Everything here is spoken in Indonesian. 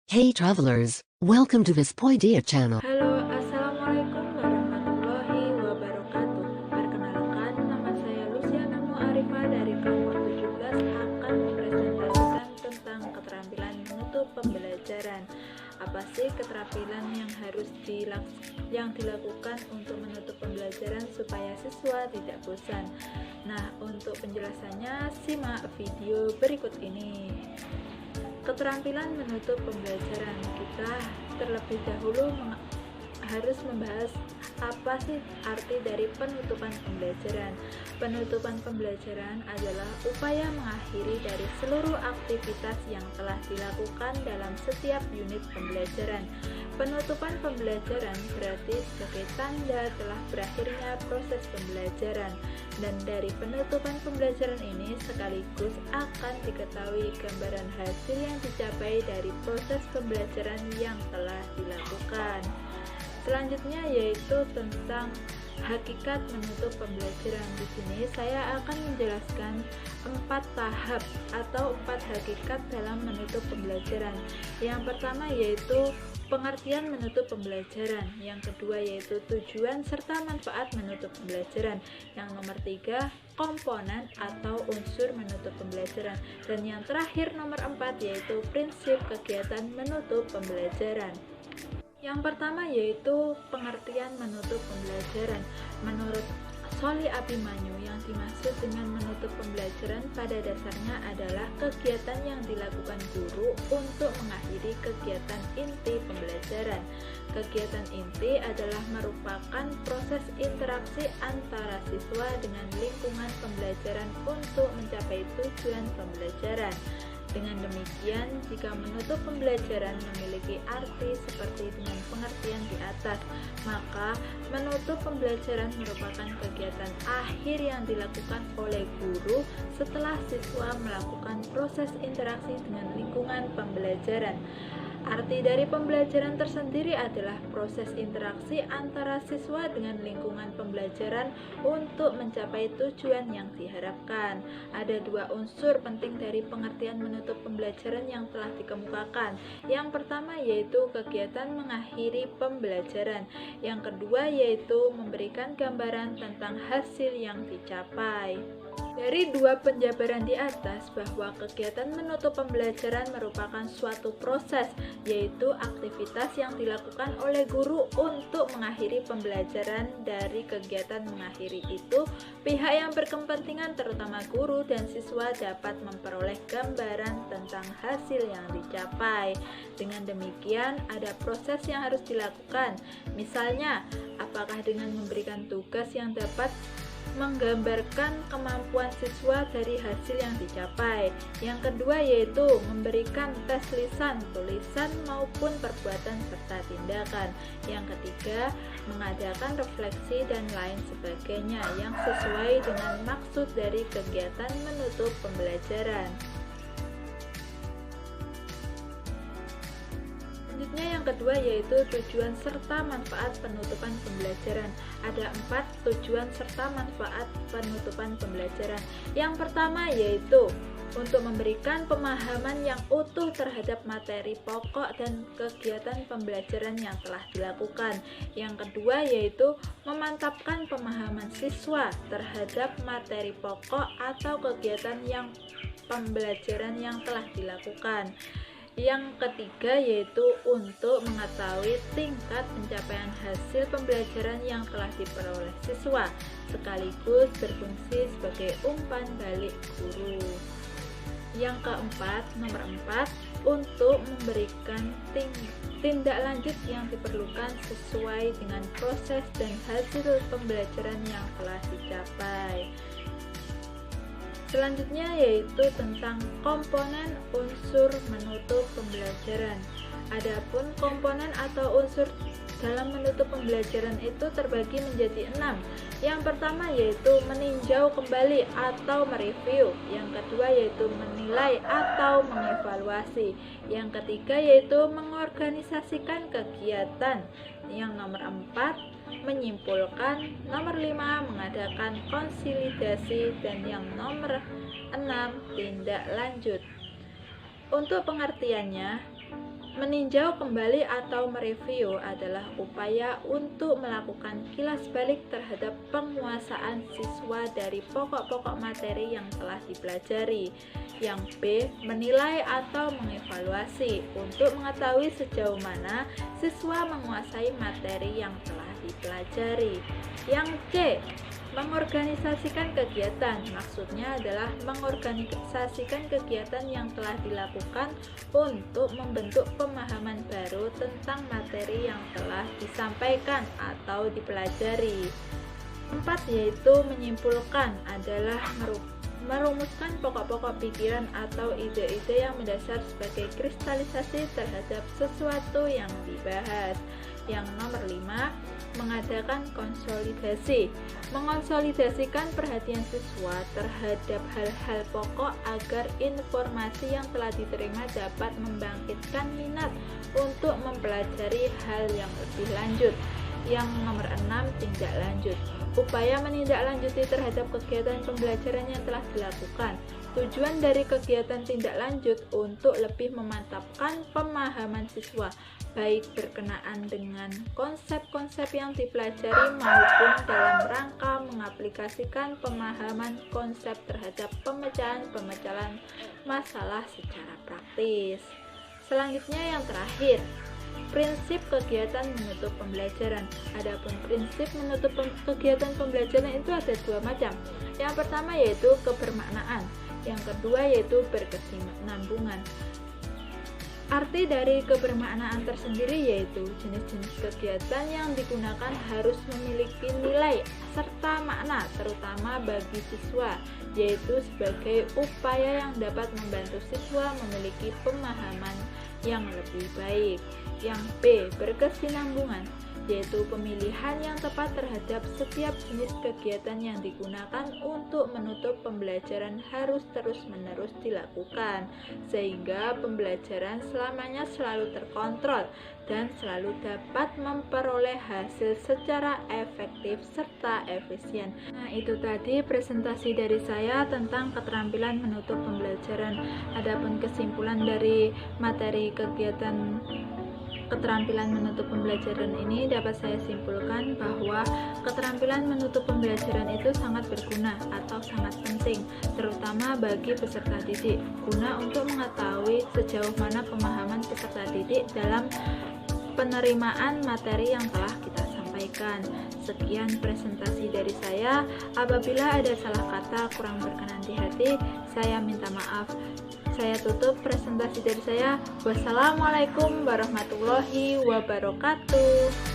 Hey travelers, welcome to Vespoidea channel. Halo, Assalamualaikum warahmatullahi wabarakatuh. Perkenalkan, nama saya Luciana Mu'arifah dari kelompok 17 akan mempresentasikan tentang keterampilan menutup pembelajaran. Apa sih keterampilan yang dilakukan untuk menutup pembelajaran supaya siswa tidak bosan? Nah, untuk penjelasannya simak video berikut ini. Keterampilan menutup pembelajaran, kita terlebih dahulu harus membahas apa sih arti dari penutupan pembelajaran. Penutupan pembelajaran adalah upaya mengakhiri dari seluruh aktivitas yang telah dilakukan dalam setiap unit pembelajaran. Penutupan pembelajaran berarti sebagai tanda telah berakhirnya proses pembelajaran, dan dari penutupan pembelajaran ini sekaligus akan diketahui gambaran hasil yang dicapai dari proses pembelajaran yang telah dilakukan. Selanjutnya yaitu tentang hakikat menutup pembelajaran. Di sini saya akan menjelaskan 4 tahap atau 4 hakikat dalam menutup pembelajaran. Yang pertama yaitu pengertian menutup pembelajaran. Yang kedua yaitu tujuan serta manfaat menutup pembelajaran. Yang nomor 3, komponen atau unsur menutup pembelajaran. Dan yang terakhir nomor 4 yaitu prinsip kegiatan menutup pembelajaran. Yang pertama yaitu pengertian menutup pembelajaran. Menurut Soli Abimanyu, yang dimaksud dengan menutup pembelajaran pada dasarnya adalah kegiatan yang dilakukan guru untuk mengakhiri kegiatan inti pembelajaran. Kegiatan inti adalah merupakan proses interaksi antara siswa dengan lingkungan pembelajaran untuk mencapai tujuan pembelajaran. Dengan demikian, jika menutup pembelajaran memiliki arti seperti dengan pengertian di atas, maka menutup pembelajaran merupakan kegiatan akhir yang dilakukan oleh guru setelah siswa melakukan proses interaksi dengan lingkungan pembelajaran. Arti dari pembelajaran tersendiri adalah proses interaksi antara siswa dengan lingkungan pembelajaran untuk mencapai tujuan yang diharapkan. Ada 2 unsur penting dari pengertian menutup pembelajaran yang telah dikemukakan. Yang pertama yaitu kegiatan mengakhiri pembelajaran. Yang kedua yaitu memberikan gambaran tentang hasil yang dicapai. Dari 2 penjabaran di atas bahwa kegiatan menutup pembelajaran merupakan suatu proses, yaitu aktivitas yang dilakukan oleh guru untuk mengakhiri pembelajaran. Dari kegiatan mengakhiri itu, pihak yang berkepentingan terutama guru dan siswa dapat memperoleh gambaran tentang hasil yang dicapai. Dengan demikian, ada proses yang harus dilakukan. Misalnya, apakah dengan memberikan tugas yang dapat menggambarkan kemampuan siswa dari hasil yang dicapai. Yang kedua yaitu memberikan tes lisan, tulisan maupun perbuatan serta tindakan. Yang ketiga, mengadakan refleksi dan lain sebagainya yang sesuai dengan maksud dari kegiatan menutup pembelajaran. Selanjutnya yang kedua yaitu tujuan serta manfaat penutupan pembelajaran. Ada 4 tujuan serta manfaat penutupan pembelajaran. Yang pertama yaitu untuk memberikan pemahaman yang utuh terhadap materi pokok dan kegiatan pembelajaran yang telah dilakukan. Yang kedua yaitu memantapkan pemahaman siswa terhadap materi pokok atau kegiatan pembelajaran yang telah dilakukan. Yang ketiga yaitu untuk mengetahui tingkat pencapaian hasil pembelajaran yang telah diperoleh siswa, sekaligus berfungsi sebagai umpan balik guru. Yang keempat, nomor 4, untuk memberikan tindak lanjut yang diperlukan sesuai dengan proses dan hasil pembelajaran yang telah dicapai. Selanjutnya yaitu tentang komponen unsur menutup pembelajaran. Adapun komponen atau unsur dalam menutup pembelajaran itu terbagi menjadi 6. Yang pertama yaitu meninjau kembali atau mereview. Yang kedua yaitu menilai atau mengevaluasi. Yang ketiga yaitu mengorganisasikan kegiatan. Yang nomor 4, menyimpulkan. Nomor 5, mengadakan konsolidasi. Dan yang nomor 6, tindak lanjut. Untuk pengertiannya, Meninjau kembali atau mereview adalah upaya untuk melakukan kilas balik terhadap penguasaan siswa dari pokok-pokok materi yang telah dipelajari. Yang B, menilai atau mengevaluasi untuk mengetahui sejauh mana siswa menguasai materi yang telah dipelajari. Yang C, mengorganisasikan kegiatan, maksudnya adalah mengorganisasikan kegiatan yang telah dilakukan untuk membentuk pemahaman baru tentang materi yang telah disampaikan atau dipelajari. 4, yaitu menyimpulkan adalah merumuskan pokok-pokok pikiran atau ide-ide yang mendasar sebagai kristalisasi terhadap sesuatu yang dibahas. Yang nomor 5, mengadakan konsolidasi, mengonsolidasikan perhatian siswa terhadap hal-hal pokok agar informasi yang telah diterima dapat membangkitkan minat untuk mempelajari hal yang lebih lanjut. Yang nomor 6, tindak lanjut, upaya menindaklanjuti terhadap kegiatan pembelajaran yang telah dilakukan. Tujuan dari kegiatan tindak lanjut untuk lebih memantapkan pemahaman siswa, baik berkenaan dengan konsep-konsep yang dipelajari maupun dalam rangka mengaplikasikan pemahaman konsep terhadap pemecahan masalah secara praktis. Selanjutnya yang terakhir, prinsip kegiatan menutup pembelajaran. Adapun prinsip menutup kegiatan pembelajaran itu ada dua macam. Yang pertama yaitu kebermaknaan, yang kedua yaitu berkesinambungan. Arti dari kebermaknaan tersendiri yaitu jenis-jenis kegiatan yang digunakan harus memiliki nilai serta makna terutama bagi siswa, yaitu sebagai upaya yang dapat membantu siswa memiliki pemahaman yang lebih baik. Yang B, berkesinambungan, yaitu pemilihan yang tepat terhadap setiap jenis kegiatan yang digunakan untuk menutup pembelajaran harus terus-menerus dilakukan, sehingga pembelajaran selamanya selalu terkontrol dan selalu dapat memperoleh hasil secara efektif serta efisien. Nah, itu tadi presentasi dari saya tentang keterampilan menutup pembelajaran. Adapun kesimpulan dari materi kegiatan keterampilan menutup pembelajaran ini dapat saya simpulkan bahwa keterampilan menutup pembelajaran itu sangat berguna atau sangat penting, terutama bagi peserta didik, guna untuk mengetahui sejauh mana pemahaman peserta didik dalam penerimaan materi yang telah kita sampaikan. Sekian presentasi dari saya. Apabila ada salah kata kurang berkenan di hati, saya minta maaf. Saya tutup presentasi dari saya. Wassalamualaikum warahmatullahi wabarakatuh.